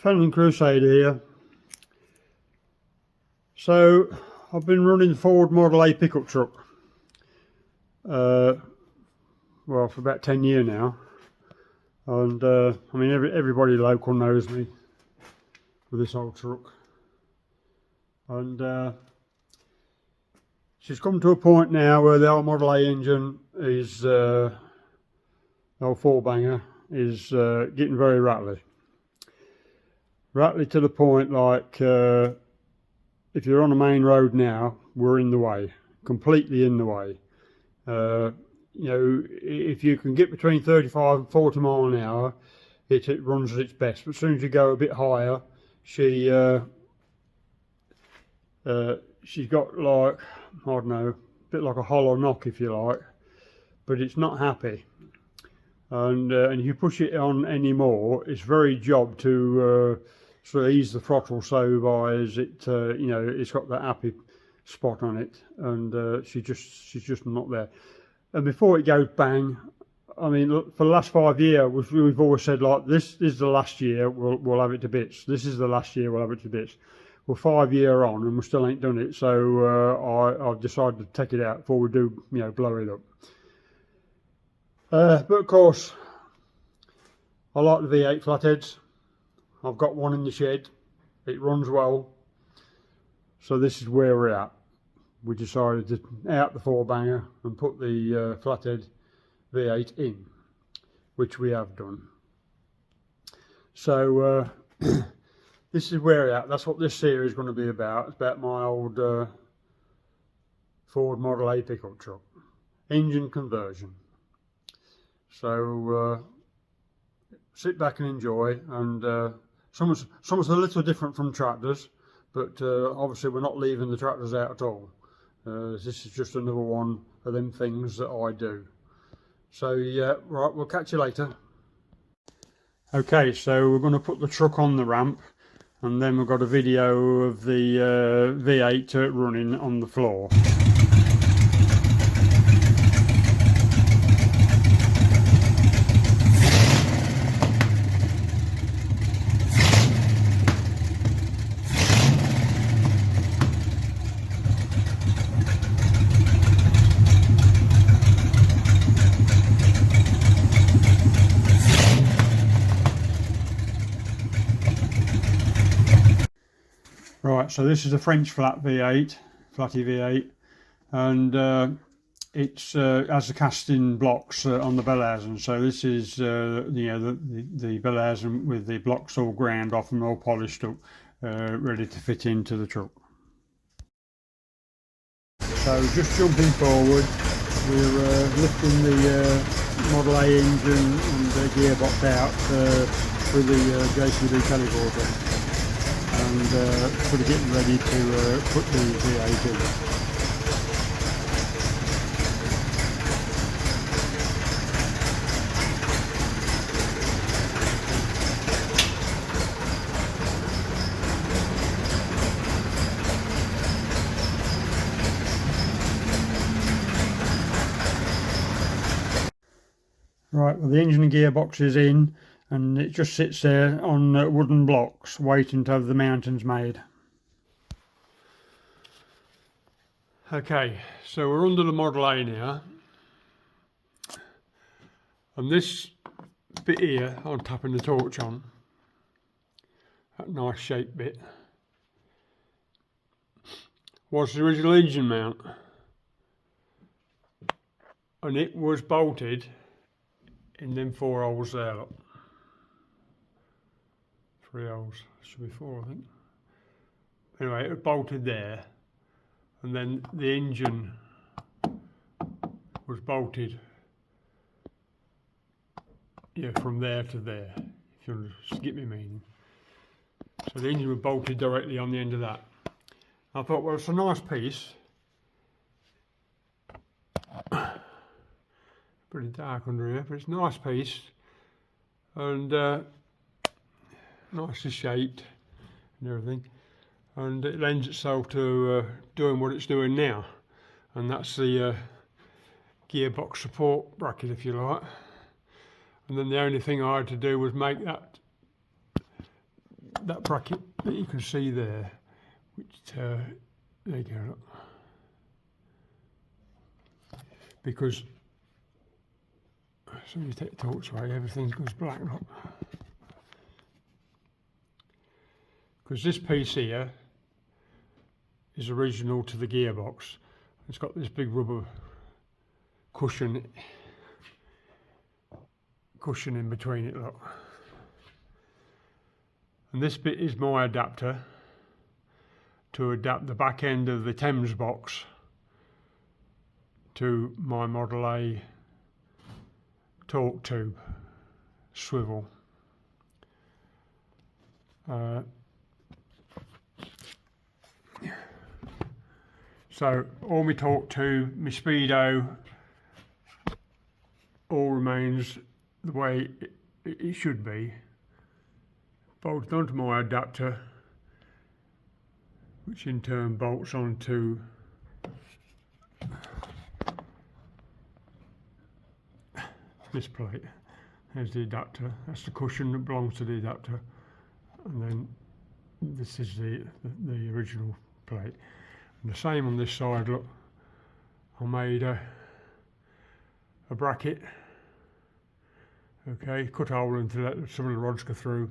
Fenland Crusader here. So I've been running the Ford Model A pickup truck well for about 10 years now, and I mean everybody local knows me with this old truck, and she's come to a point now where the old Model A engine is the old four banger is getting very rattly to the point like if you're on a main road now, we're in the way, completely in the way. You know, if you can get between 35 and 40 miles an hour, it runs at its best. But as soon as you go a bit higher, she's got like, I don't know, a bit like a hollow knock if you like, but it's not happy. And if you push it on any more, it's very job to sort of ease the throttle so by as it you know, it's got that happy spot on it, and she's just not there. And before it goes bang, I mean, look, for the last 5 years we've always said like, this is the last year we'll have it to bits, this is the last year we'll have it to bits. We're 5 years on and we still ain't done it, so I've decided to take it out before we do, you know, blow it up. But of course I like the V8 flatheads. I've got one in the shed, it runs well, so this is where we're at. We decided to out the four banger and put the flathead V8 in, which we have done. So this is where we're at. That's what this series is going to be about. It's about my old Ford Model A pickup truck, engine conversion. So sit back and enjoy, and someone's a little different from tractors, but obviously we're not leaving the tractors out at all. This is just another one of them things that I do. So yeah, right, we'll catch you later. Okay, so we're going to put the truck on the ramp, and then we've got a video of the V8 running on the floor. Right, so this is a French flat V8, flatty V8, and it's has the casting blocks on the bellhousing. So this is you know, the bellhousing with the blocks all ground off and all polished up, ready to fit into the truck. So just jumping forward, we're lifting the Model A engine and the gearbox out through the JCB teleporter, and sort of getting ready to put the V8 in. Right, well, the engine and gearbox is in, and it just sits there on wooden blocks waiting to have the mountings made. Okay, so we're under the Model A now, and this bit here I'm tapping the torch on, that nice shaped bit, was the original engine mount, and it was bolted in them 4 holes there, look. 3 holes, should be 4 I think. Anyway, it was bolted there, and then the engine was bolted, yeah, from there to there, if you get me meaning. So the engine was bolted directly on the end of that. I thought, well, it's a nice piece. Pretty dark under here, but it's a nice piece, and nicely shaped and everything, and it lends itself to doing what it's doing now, and that's the gearbox support bracket, if you like. And then the only thing I had to do was make that that bracket that you can see there, which there you go, look. Because as soon as you take the torch away, everything goes black, look. Because this piece here is original to the gearbox. It's got this big rubber cushion in between it, look. And this bit is my adapter to adapt the back end of the Thames box to my Model A torque tube swivel. So all my torque tube, my speedo, all remains the way it should be. Bolted onto my adapter, which in turn bolts onto this plate. There's the adapter. That's the cushion that belongs to the adapter, and then this is the original plate. And the same on this side, look, I made a bracket, okay, cut a hole in to let some of the rods go through,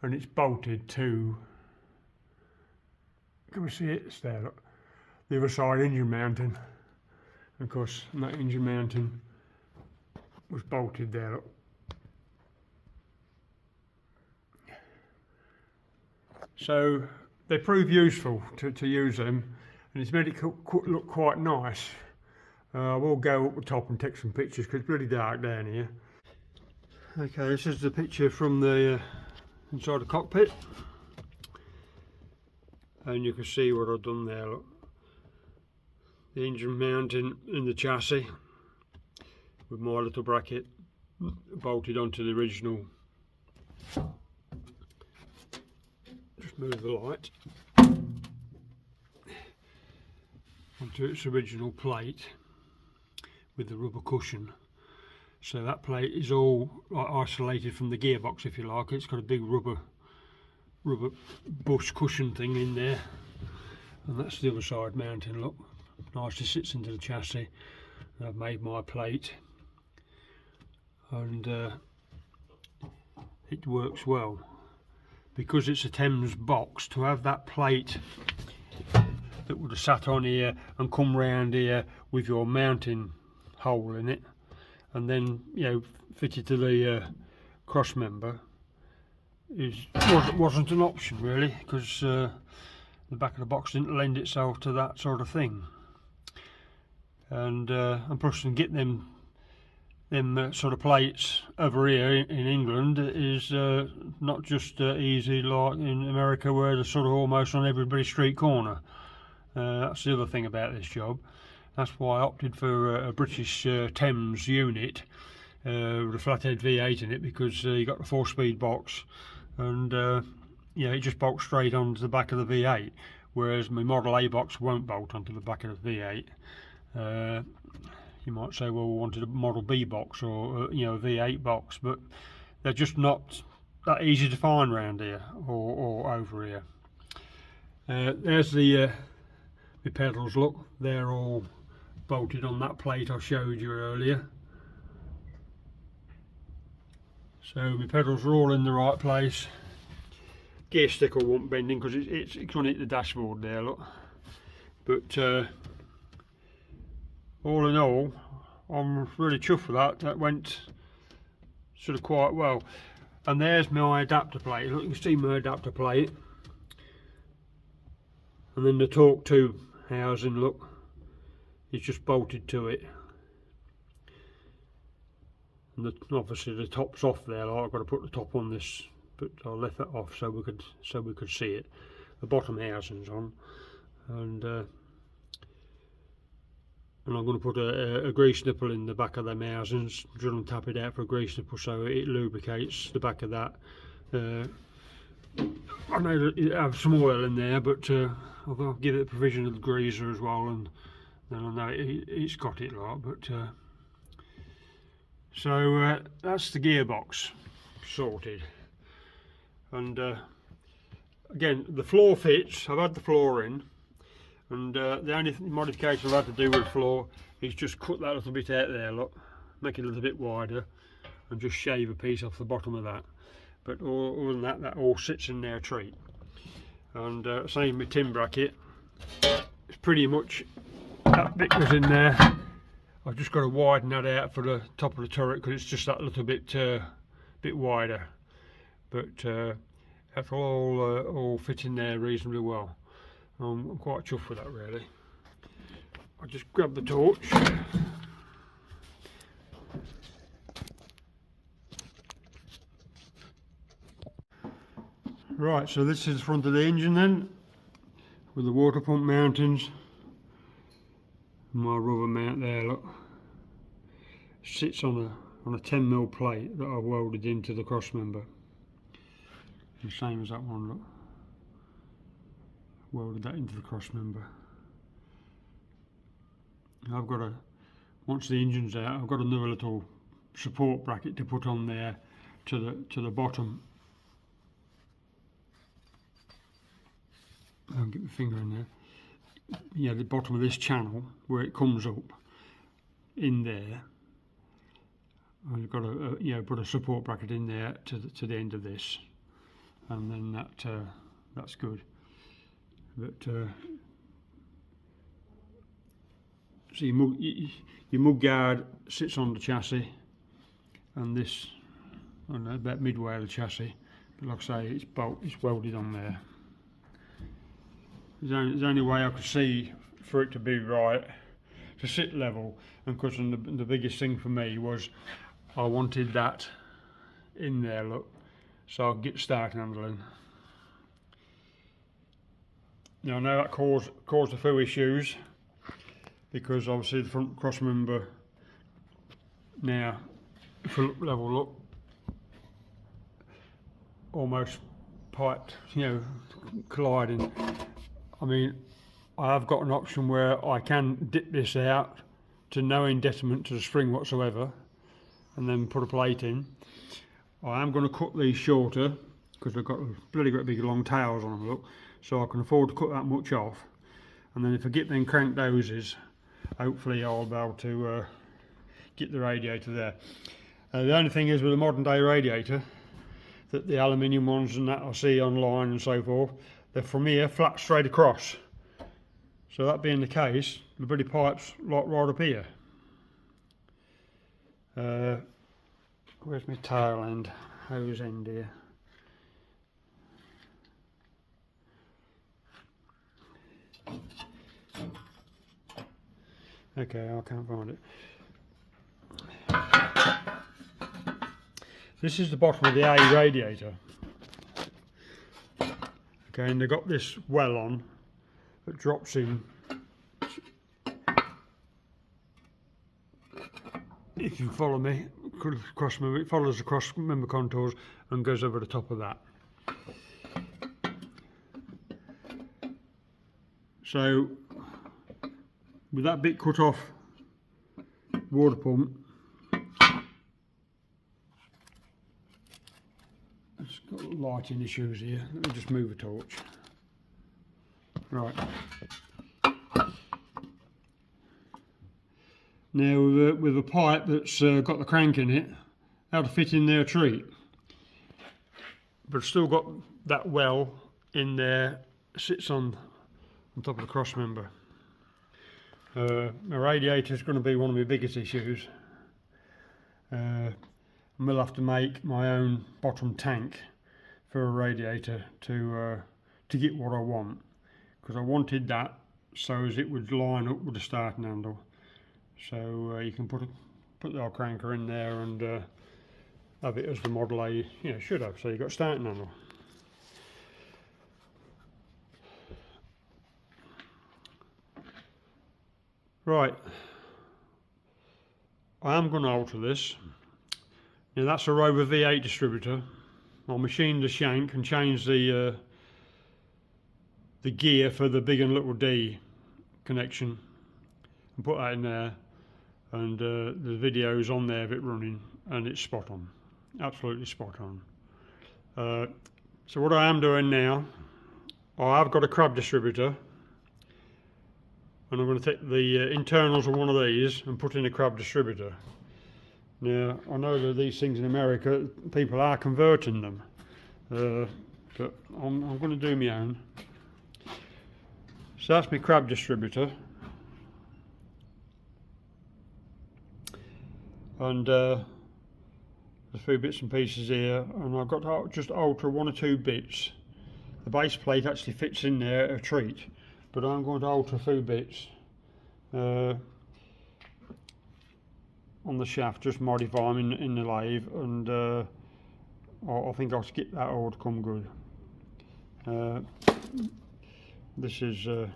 and it's bolted to, can we see it? It's there, look, the other side engine mounting, and of course that engine mounting was bolted there, look. So they prove useful to use them, and it's made it look quite nice. I will go up the top and take some pictures because it's really dark down here. Okay, this is the picture from the inside the cockpit, and you can see what I've done there, look. The engine mounting in the chassis with my little bracket bolted onto the original. Just move the light onto its original plate with the rubber cushion. So that plate is all isolated from the gearbox, if you like. It's got a big rubber bush cushion thing in there, and that's the other side mounting, look. Nicely sits into the chassis. And I've made my plate, and it works well. Because it's a Thames box, to have that plate that would have sat on here and come round here with your mounting hole in it, and then, you know, fitted to the cross member, wasn't an option really, because the back of the box didn't lend itself to that sort of thing. And plus, to get them sort of plates over here in England is not just easy like in America, where they're sort of almost on everybody's street corner. That's the other thing about this job. That's why I opted for a British Thames unit with a flathead V8 in it, because you got the 4-speed box, and yeah, it just bolts straight onto the back of the V8, whereas my Model A box won't bolt onto the back of the V8. You might say, well, we wanted a Model B box, or you know, a V8 box, but they're just not that easy to find around here or over here. There's the pedals, look, they're all bolted on that plate I showed you earlier. So my pedals are all in the right place. Gear sticker won't bend in because it's going to hit the dashboard there, look. But all in all, I'm really chuffed with that. That went sort of quite well. And there's my adapter plate. Look, you can see my adapter plate. And then the torque tube housing, look, is just bolted to it. And obviously the top's off there. Like, I've got to put the top on this, but I left that off so we could see it. The bottom housing's on, and I'm going to put a grease nipple in the back of them housings, drill and tap it out for a grease nipple so it lubricates the back of that. I know that it has some oil in there, but I'll give it a provision of the greaser as well, and then I know it's got it like. But so that's the gearbox sorted, and again, the floor fits. I've had the floor in, and the only modification I've had to do with the floor is just cut that little bit out there, look, make it a little bit wider, and just shave a piece off the bottom of that. But other than that, that all sits in there a treat. And same with tin bracket, it's pretty much that bit was in there. I've just got to widen that out for the top of the turret because it's just that little bit wider. But that'll all fit in there reasonably well. I'm quite chuffed with that, really. I'll just grab the torch. Right, so this is the front of the engine then, with the water pump mountings. My rubber mount there, look, sits on a 10mm plate that I've welded into the cross member. The same as that one, look. Welded that into the cross member. I've got once the engine's out, I've got another little support bracket to put on there to the bottom. I'll get my finger in there. Yeah, the bottom of this channel where it comes up in there. I've got to put a support bracket in there to the end of this, and then that's good. But so your mud guard sits on the chassis, and this about midway of the chassis. But like I say, it's welded on there. There's only way I could see for it to be right, to sit level, and of course the biggest thing for me was I wanted that in there, look, so I could get start handling. Now I know that caused a few issues, because obviously the front cross member now, if you look level, look, almost piped, colliding. I mean, I have got an option where I can dip this out to no detriment to the spring whatsoever, and then put a plate in. I am going to cut these shorter because they've got bloody great big long tails on them, look, so I can afford to cut that much off. And then if I get them cranked hoses, hopefully I'll be able to get the radiator there. The only thing is with a modern day radiator, that the aluminium ones and that I see online and so forth, they're from here flat straight across. So that being the case, the bloody pipe's like right up here. Where's my tail end, hose end here? Okay, I can't find it. This is the bottom of the A radiator. Okay, and they've got this well on that drops in. If you follow me, cross member, it follows the cross member contours and goes over the top of that. So with that bit cut off water pump, it's got lighting issues here. Let me just move a torch. Right. Now with a pipe that's got the crank in it, how to fit in there a treat. But still got that well in there, sits on top of the cross member. My radiator is going to be one of my biggest issues. I will have to make my own bottom tank for a radiator to get what I want, because I wanted that so as it would line up with the starting handle. So you can put the old cranker in there and have it as the Model A should have. So you've got a starting handle. Right, I am going to alter this. Now that's a Rover V8 distributor. I'll machine the shank and change the gear for the big and little D connection and put that in there. And the video's on there of it running, and it's spot on, absolutely spot on. So what I am doing now, I've got a crab distributor, and I'm going to take the internals of one of these and put in a crab distributor. Now, I know that these things in America, people are converting them, but I'm going to do my own. So that's my crab distributor, and there's a few bits and pieces here, and I've got to just alter one or two bits. The base plate actually fits in there a treat, but I'm going to alter a few bits on the shaft, just modify them in the lathe, and I think I'll skip that all to come good. This is yeah,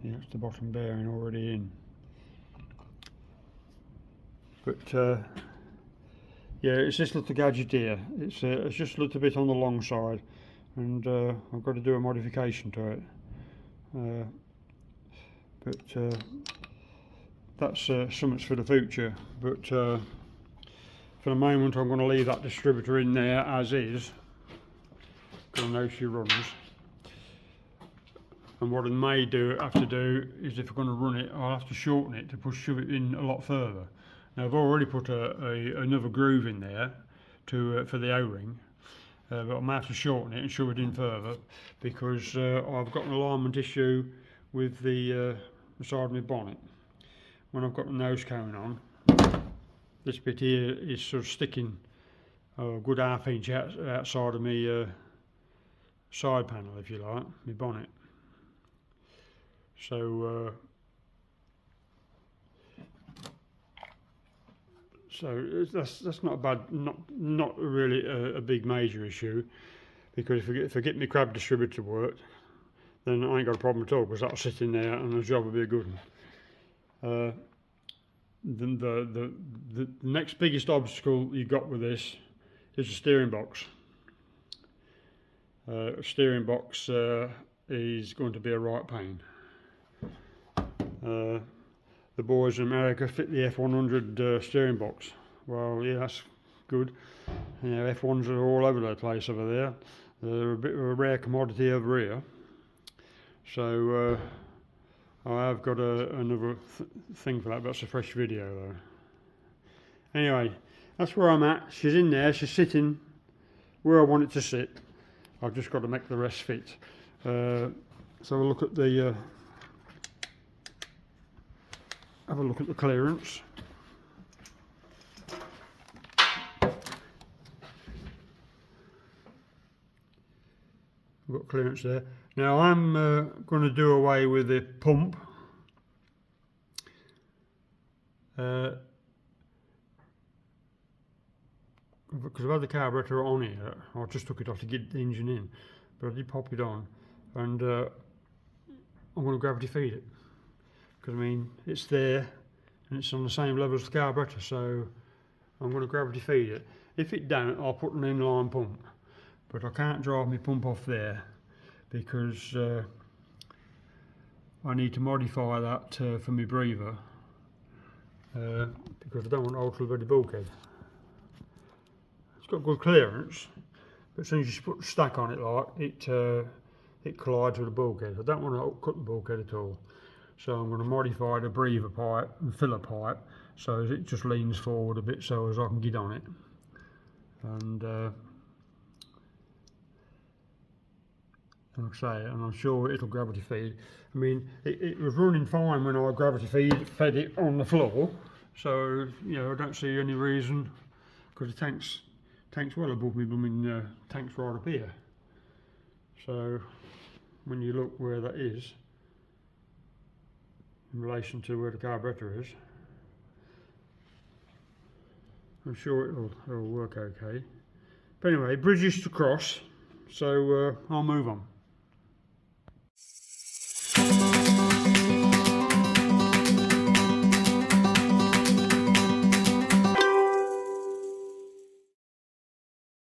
it's the bottom bearing already in, but yeah, it's this little gadget here. It's just a little bit on the long side, and I've got to do a modification to it, but that's something for the future. But for the moment, I'm going to leave that distributor in there as is, because I know she runs. And what I may have to do is, if I'm going to run it, I'll have to shorten it to shove it in a lot further. Now, I've already put another groove in there for the O-ring, but I may have to shorten it and shove it in further, because I've got an alignment issue with the side of my bonnet. When I've got the nose cone on, this bit here is sort of sticking a good ½ inch outside of my side panel, if you like, my bonnet. So that's not bad, not really a big major issue, because if I get my crab distributor to work, then I ain't got a problem at all, because that'll sit in there and the job will be a good one. The next biggest obstacle you got with this is the steering box. Steering box is going to be a right pain. The boys in America fit the F100 steering box. Well, yeah, that's good. You know, F1s are all over the place over there. They're a bit of a rare commodity over here. So I have got another thing for that, but that's a fresh video though. Anyway, that's where I'm at. She's in there, she's sitting where I want it to sit. I've just got to make the rest fit. So we'll look at the have a look at the clearance. We've got clearance there. Now I'm going to do away with the pump. Because I've had the carburetor on here, I just took it off to get the engine in, but I did pop it on, and I'm going to gravity feed it. Because I mean, it's there and it's on the same level as the carburetor, so I'm going to gravity feed it. If it don't, I'll put an inline pump, but I can't drive my pump off there, because I need to modify that for my breather, because I don't want to alter the bulkhead. It's got good clearance, but as soon as you put the stack on it, like it collides with the bulkhead. I don't want to cut the bulkhead at all. So I'm going to modify the breather pipe and filler pipe so as it just leans forward a bit, so as I can get on it. And like I say, and I'm sure it'll gravity feed. I mean, it was running fine when I gravity fed it on the floor, so you know, I don't see any reason, because the tank's well above me. I mean, tank's right up here. So when you look where that is in relation to where the carburetor is, I'm sure it'll work okay. But anyway, bridges to cross, so I'll move on.